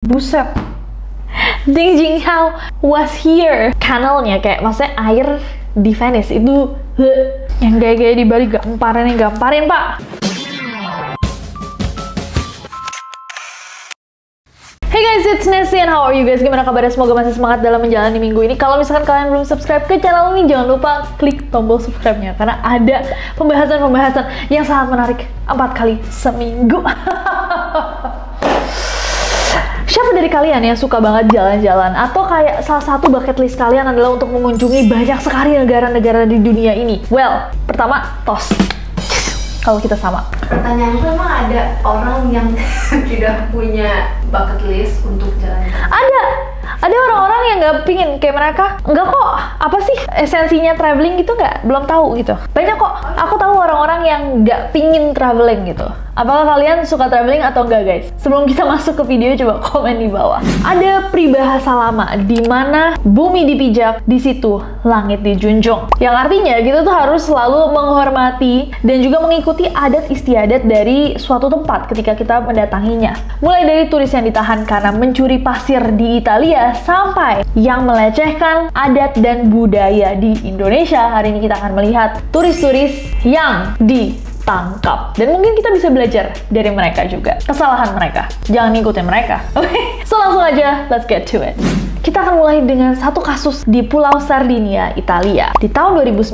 Buset, Ding Jinghao was here. Kanalnya kayak maksudnya air di Venice itu yang gaya-gaya di Bali gamparin pak. Hey guys, it's Nessie and how are you guys? Gimana kabarnya? Semoga masih semangat dalam menjalani minggu ini. Kalau misalkan kalian belum subscribe ke channel ini, jangan lupa klik tombol subscribe-nya karena ada pembahasan-pembahasan yang sangat menarik 4 kali seminggu. Siapa dari kalian yang suka banget jalan-jalan atau kayak salah satu bucket list kalian adalah untuk mengunjungi banyak sekali negara-negara di dunia ini? Well, pertama, tos. Kalau kita sama. Pertanyaanku, emang ada orang yang tidak punya bucket list untuk jalan-jalan? Ada orang-orang yang nggak pingin kayak mereka, nggak kok, apa sih esensinya traveling gitu nggak, belum tahu gitu. Banyak kok, aku tahu orang-orang yang nggak pingin traveling gitu. Apakah kalian suka traveling atau enggak guys? Sebelum kita masuk ke video, coba komen di bawah. Ada peribahasa lama di mana bumi dipijak, di situ langit dijunjung. Yang artinya kita tuh harus selalu menghormati dan juga mengikuti adat istiadat dari suatu tempat ketika kita mendatanginya. Mulai dari turis yang ditahan karena mencuri pasir di Italia sampai yang melecehkan adat dan budaya di Indonesia. Hari ini kita akan melihat turis-turis yang ditangkap. Dan mungkin kita bisa belajar dari mereka juga. Kesalahan mereka. Jangan ngikutin mereka. Oke, so langsung aja, let's get to it. Kita akan mulai dengan satu kasus di Pulau Sardinia, Italia. Di tahun 2019,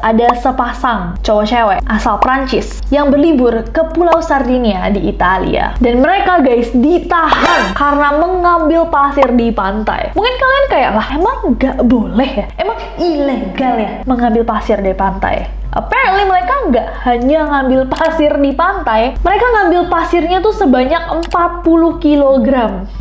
ada sepasang cowok-cewek asal Prancis yang berlibur ke Pulau Sardinia di Italia. Dan mereka guys ditahan karena mengambil pasir di pantai. Mungkin kalian kayak, lah emang nggak boleh ya? Emang ilegal ya mengambil pasir di pantai? Apparently mereka nggak hanya ngambil pasir di pantai, mereka ngambil pasirnya tuh sebanyak 40 kg.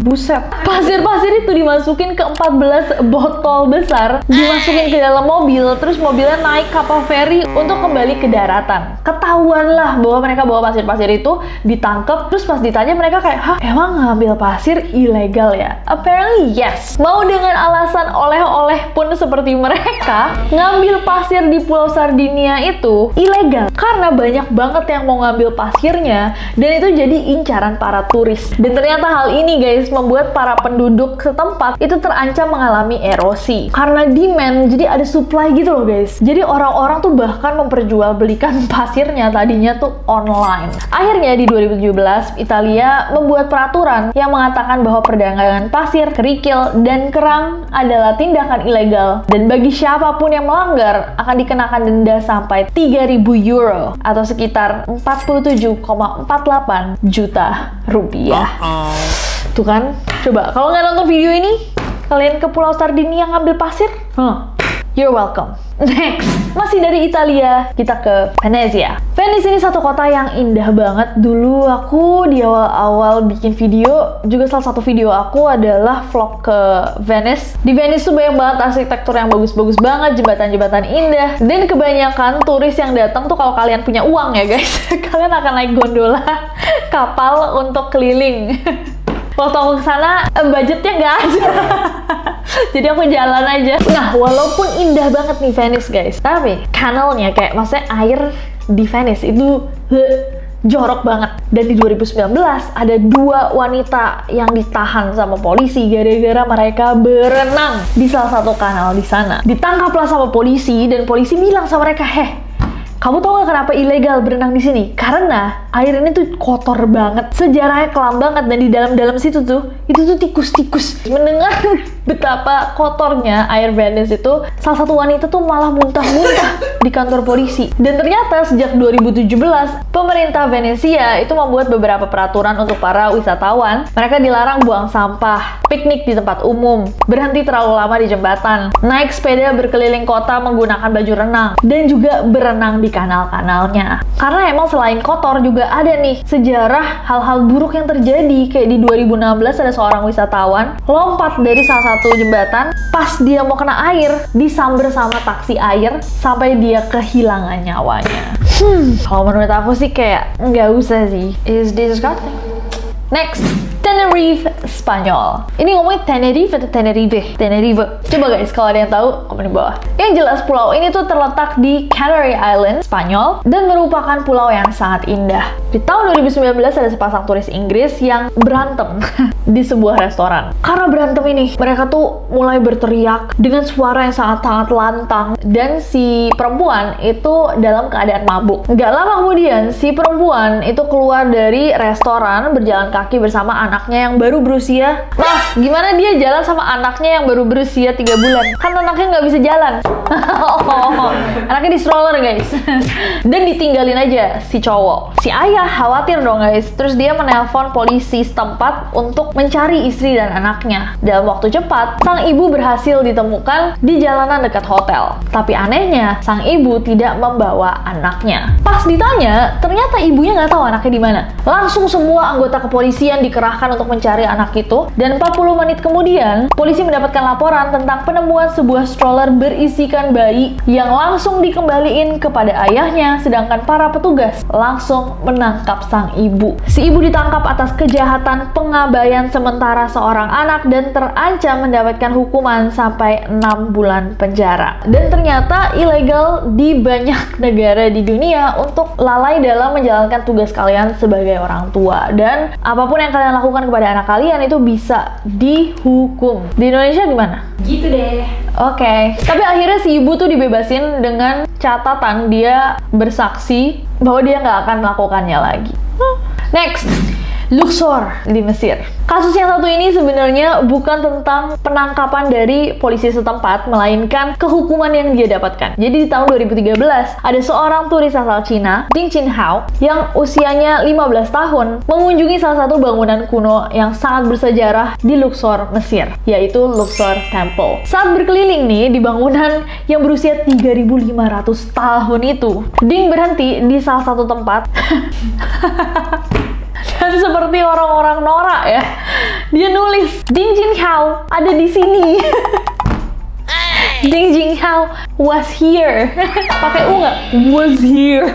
Buset. Pasir-pasir itu dimasukin ke 14 botol besar, dimasukin ke dalam mobil, terus mobilnya naik kapal feri untuk kembali ke daratan. Ketahuan lah bahwa mereka bawa pasir-pasir itu, ditangkap, terus pas ditanya mereka kayak, hah emang ngambil pasir ilegal ya? Apparently yes. Mau dengan alasan oleh-oleh pun seperti mereka, ngambil pasir di Pulau Sardinia itu ilegal karena banyak banget yang mau ngambil pasirnya dan itu jadi incaran para turis. Dan ternyata hal ini guys membuat para penduduk setempat itu terancam mengalami erosi karena demand, jadi ada supply gitu loh guys. Jadi orang-orang tuh bahkan memperjualbelikan pasirnya tadinya tuh online. Akhirnya di 2017 Italia membuat peraturan yang mengatakan bahwa perdagangan pasir, kerikil, dan kerang adalah tindakan ilegal dan bagi siapapun yang melanggar akan dikenakan denda sampai 3.000 euro atau sekitar 47,48 juta rupiah. Tuh kan, coba kalau nggak nonton video ini, kalian ke Pulau Sardinia ngambil pasir? You're welcome. Next, masih dari Italia, kita ke Venezia. Venice ini satu kota yang indah banget. Dulu aku di awal-awal bikin video, juga salah satu video aku adalah vlog ke Venice. Di Venice tuh banyak banget arsitektur yang bagus-bagus banget, jembatan-jembatan indah. Dan kebanyakan turis yang datang tuh kalau kalian punya uang ya guys, kalian akan naik gondola kapal untuk keliling. Waktu aku kesana, budgetnya nggak ada. Jadi aku jalan aja. Nah, walaupun indah banget nih Venice guys, tapi kanalnya kayak maksudnya air di Venice itu jorok banget. Dan di 2019 ada 2 wanita yang ditahan sama polisi gara-gara mereka berenang di salah satu kanal di sana. Ditangkaplah sama polisi dan polisi bilang sama mereka, kamu tau gak kenapa ilegal berenang di sini? Karena air ini tuh kotor banget, sejarahnya kelam banget, dan di dalam situ tuh, itu tuh tikus-tikus. Mendengar betapa kotornya air Venice itu, salah satu wanita tuh malah muntah-muntah di kantor polisi. Dan ternyata sejak 2017, pemerintah Venezia itu membuat beberapa peraturan untuk para wisatawan. Mereka dilarang buang sampah, piknik di tempat umum, berhenti terlalu lama di jembatan, naik sepeda berkeliling kota menggunakan baju renang, dan juga berenang di kanal-kanalnya. Karena emang selain kotor juga ada nih sejarah hal-hal buruk yang terjadi. Kayak di 2016 ada seorang wisatawan lompat dari salah satu jembatan, pas dia mau kena air disamber sama taksi air sampai dia kehilangan nyawanya. Kalau menurut aku sih kayak nggak usah sih, is disgusting. Next, Tenerife, Spanyol. Ini ngomongin Tenerife atau Tenerife? Tenerife. Coba guys, kalau ada yang tahu, komen di bawah. Yang jelas pulau ini tuh terletak di Canary Island, Spanyol, dan merupakan pulau yang sangat indah. Di tahun 2019 ada sepasang turis Inggris yang berantem di sebuah restoran. Karena berantem ini, mereka tuh mulai berteriak dengan suara yang sangat-sangat lantang, dan si perempuan itu dalam keadaan mabuk. Gak lama kemudian, si perempuan itu keluar dari restoran berjalan kaki bersama anaknya yang baru berusia, maaf, gimana dia jalan sama anaknya yang baru berusia 3 bulan? Kan anaknya nggak bisa jalan. Anaknya di stroller guys. Dan ditinggalin aja si cowok. Si ayah khawatir dong guys. Terus dia menelpon polisi setempat untuk mencari istri dan anaknya. Dalam waktu cepat, sang ibu berhasil ditemukan di jalanan dekat hotel. Tapi anehnya, sang ibu tidak membawa anaknya. Pas ditanya, ternyata ibunya nggak tahu anaknya di mana. Langsung semua anggota kepolisian dikerahkan untuk mencari anak itu, dan 40 menit kemudian polisi mendapatkan laporan tentang penemuan sebuah stroller berisikan bayi yang langsung dikembaliin kepada ayahnya, sedangkan para petugas langsung menangkap sang ibu. Si ibu ditangkap atas kejahatan pengabaian sementara seorang anak dan terancam mendapatkan hukuman sampai 6 bulan penjara. Dan ternyata ilegal di banyak negara di dunia untuk lalai dalam menjalankan tugas kalian sebagai orang tua, dan apapun yang kalian lakukan kepada anak kalian itu bisa dihukum. Di Indonesia gimana? Gitu deh. Oke. Tapi akhirnya si ibu tuh dibebasin dengan catatan dia bersaksi bahwa dia nggak akan melakukannya lagi. Next, Luxor di Mesir. Kasus yang satu ini sebenarnya bukan tentang penangkapan dari polisi setempat, melainkan kehukuman yang dia dapatkan. Jadi di tahun 2013, ada seorang turis asal Cina, Ding Jinhao, yang usianya 15 tahun, mengunjungi salah satu bangunan kuno yang sangat bersejarah di Luxor, Mesir, yaitu Luxor Temple. Saat berkeliling nih di bangunan yang berusia 3.500 tahun itu, Ding berhenti di salah satu tempat. Dan seperti orang-orang norak ya, dia nulis Ding Jinhao ada di sini. Ding Jinhao was here. Pakai U nggak? Was here.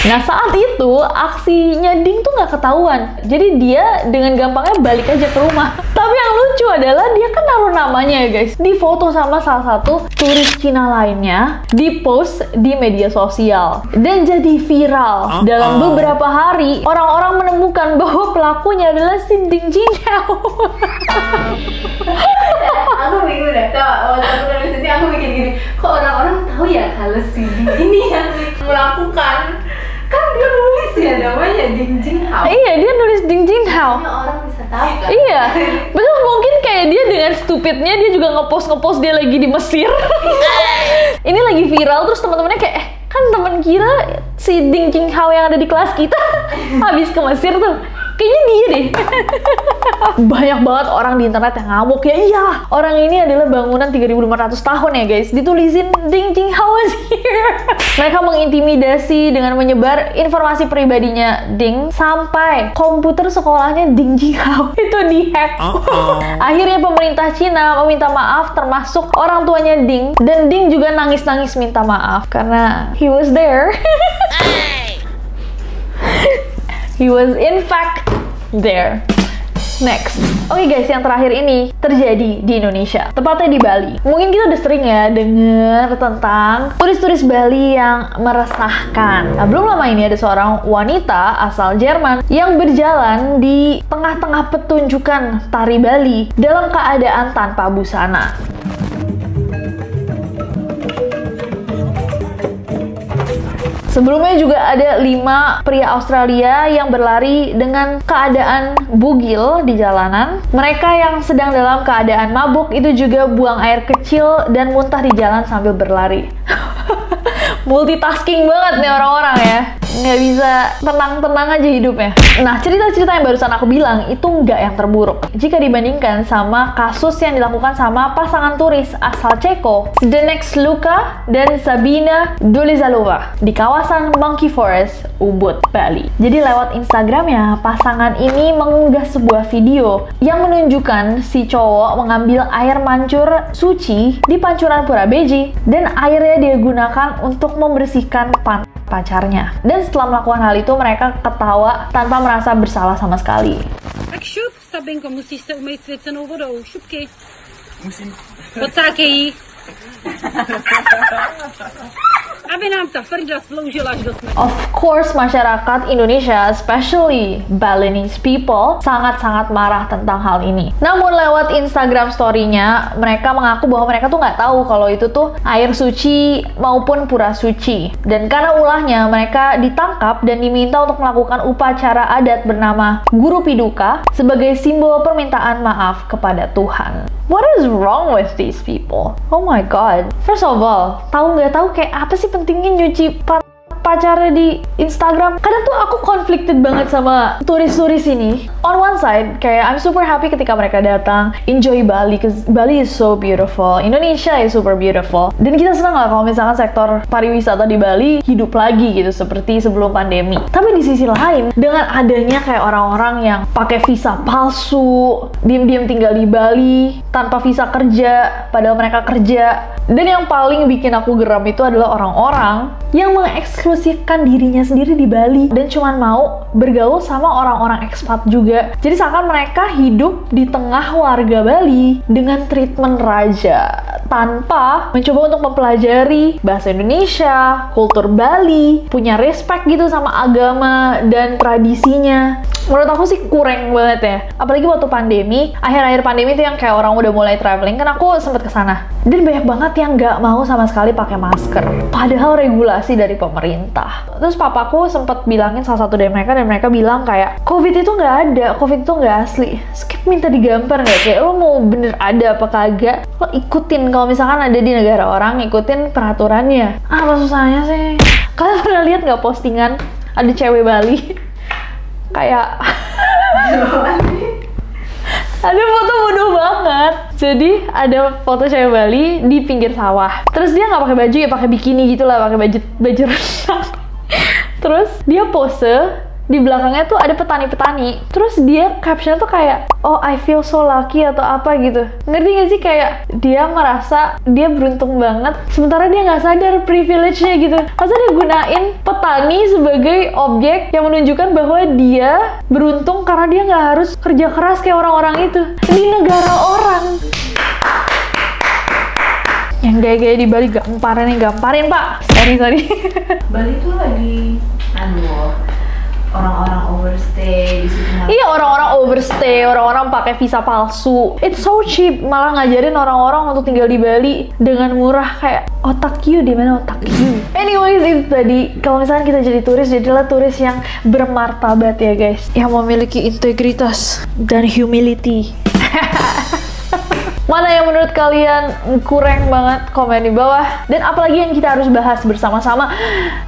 Nah saat itu aksinya Ding tuh nggak ketahuan. Jadi dia dengan gampangnya balik aja ke rumah. Tapi yang lucu adalah dia kan naruh namanya ya guys. Di foto sama salah satu turis Cina lainnya, di post di media sosial. Dan jadi viral. Dalam beberapa hari, orang-orang menemukan bahwa pelakunya adalah si Ding Jinhao. Aku bingung deh, kalau aku nulis ini aku mikir gini, kok orang-orang tahu ya kalau si Ding ini yang melakukan? Kan dia nulis ya namanya Ding Jinhao. Iya, dia nulis Ding Jinhao. Orang bisa tahu kan? Iya, betul, mungkin kayak dia dengan stupidnya dia juga ngepost dia lagi di Mesir. Ini lagi viral, terus teman-temannya kayak, kan teman kira si Ding Jinhao yang ada di kelas kita habis ke Mesir tuh. Kayaknya dia deh. Banyak banget orang di internet yang ngamuk ya. Iya, orang ini adalah bangunan 3.500 tahun ya guys. Ditulisin Ding Jinhao was here. Mereka mengintimidasi dengan menyebar informasi pribadinya Ding sampai komputer sekolahnya Ding Jinhao itu dihack. Akhirnya pemerintah Cina meminta maaf, termasuk orang tuanya Ding, dan Ding juga nangis-nangis minta maaf karena he was there. He was in fact there. Next. Oke guys, yang terakhir ini terjadi di Indonesia, tepatnya di Bali. Mungkin kita udah sering ya dengar tentang turis-turis Bali yang meresahkan. Nah, belum lama ini ada seorang wanita asal Jerman yang berjalan di tengah-tengah pertunjukan tari Bali dalam keadaan tanpa busana. Sebelumnya juga ada 5 pria Australia yang berlari dengan keadaan bugil di jalanan. Mereka yang sedang dalam keadaan mabuk itu juga buang air kecil dan muntah di jalan sambil berlari. Multitasking banget nih orang-orang ya. Nggak bisa tenang-tenang aja hidupnya. Nah, cerita-cerita yang barusan aku bilang itu nggak yang terburuk jika dibandingkan sama kasus yang dilakukan sama pasangan turis asal Ceko, Zdenek Sluka dan Sabina Dolizalova di kawasan Monkey Forest, Ubud, Bali. Jadi lewat Instagramnya, pasangan ini mengunggah sebuah video yang menunjukkan si cowok mengambil air mancur suci di pancuran Pura Beji dan airnya dia gunakan untuk membersihkan pacarnya. Dan setelah melakukan hal itu, mereka ketawa tanpa merasa bersalah sama sekali. Tak šup, Sabinko, musíš se umýt svěcenou vodou. Šupky. Musím. Pocákej jí. Aby nám ta frda sloužila až do smrti. Of course, masyarakat Indonesia, especially Balinese people, sangat-sangat marah tentang hal ini. Namun lewat Instagram story-nya, mereka mengaku bahwa mereka tuh nggak tahu kalau itu tuh air suci maupun pura suci. Dan karena ulahnya, mereka ditangkap dan diminta untuk melakukan upacara adat bernama Guru Piduka sebagai simbol permintaan maaf kepada Tuhan. What is wrong with these people? Oh my god. First of all, tahu nggak tahu kayak apa sih pentingnya nyuci pacarnya di Instagram? Kadang tuh aku conflicted banget sama turis-turis ini. On one side, kayak I'm super happy ketika mereka datang, enjoy Bali, cause Bali is so beautiful, Indonesia is super beautiful. Dan kita senang lah kalau misalkan sektor pariwisata di Bali hidup lagi gitu, seperti sebelum pandemi. Tapi di sisi lain, dengan adanya kayak orang-orang yang pakai visa palsu, diam-diam tinggal di Bali, tanpa visa kerja, padahal mereka kerja. Dan yang paling bikin aku geram itu adalah orang-orang yang mengeksklusifkan dirinya sendiri di Bali dan cuman mau bergaul sama orang-orang ekspat juga. Jadi seakan mereka hidup di tengah warga Bali dengan treatment raja tanpa mencoba untuk mempelajari bahasa Indonesia, kultur Bali, punya respect gitu sama agama dan tradisinya. Menurut aku sih kurang banget ya. Apalagi waktu pandemi, akhir-akhir pandemi itu yang kayak orang udah mulai traveling, kan aku sempet kesana. Dan banyak banget yang nggak mau sama sekali pakai masker. Padahal regulasi dari pemerintah. Terus papaku sempet bilangin salah satu dari mereka, dan mereka bilang kayak, COVID itu nggak ada, COVID itu nggak asli. Skip minta digambar nggak? Kayak lo mau bener ada apa kagak? Lo ikutin, kalau misalkan ada di negara orang, ikutin peraturannya. Apa susahnya sih? Kalian pernah lihat nggak postingan ada cewek Bali? Kayak ada foto bodoh banget. Jadi ada foto cewek Bali di pinggir sawah. Terus dia nggak pakai baju ya, pakai bikini gitu lah, pakai baju renang. Terus dia pose, di belakangnya tuh ada petani-petani. Terus dia caption tuh kayak, oh I feel so lucky atau apa gitu. Ngerti gak sih? Kayak dia merasa dia beruntung banget, sementara dia nggak sadar privilege-nya gitu. Masa dia gunain petani sebagai objek yang menunjukkan bahwa dia beruntung karena dia nggak harus kerja keras kayak orang-orang itu di negara orang. Yang gaya-gaya di Bali gamparin pak. Sorry. Bali tuh lagi orang-orang overstay di situ. Iya, orang-orang overstay, orang-orang pakai visa palsu. It's so cheap, malah ngajarin orang-orang untuk tinggal di Bali dengan murah. Kayak otak you, di mana otak you? Anyways, itu tadi. Kalau misalnya kita jadi turis, jadilah turis yang bermartabat ya guys, yang memiliki integritas dan humility. Mana yang menurut kalian kurang banget? Komen di bawah. Dan apalagi yang kita harus bahas bersama-sama,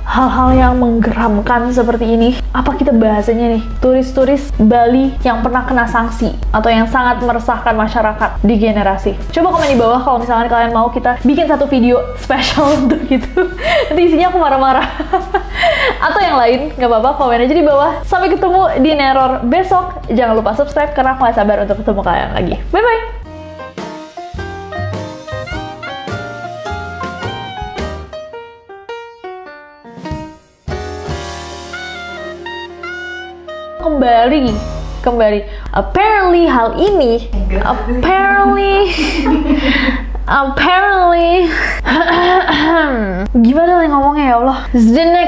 hal-hal yang menggeramkan seperti ini. Apa kita bahasanya nih? Turis-turis Bali yang pernah kena sanksi atau yang sangat meresahkan masyarakat di generasi. Coba komen di bawah kalau misalnya kalian mau kita bikin satu video spesial untuk itu. Nanti isinya aku marah-marah. Atau yang lain, nggak apa-apa, komen aja di bawah. Sampai ketemu di Neror besok. Jangan lupa subscribe karena aku gak sabar untuk ketemu kalian lagi. Bye-bye! Kembali. Apparently hal ini gimana nih ngomongnya ya Allah? Zdenek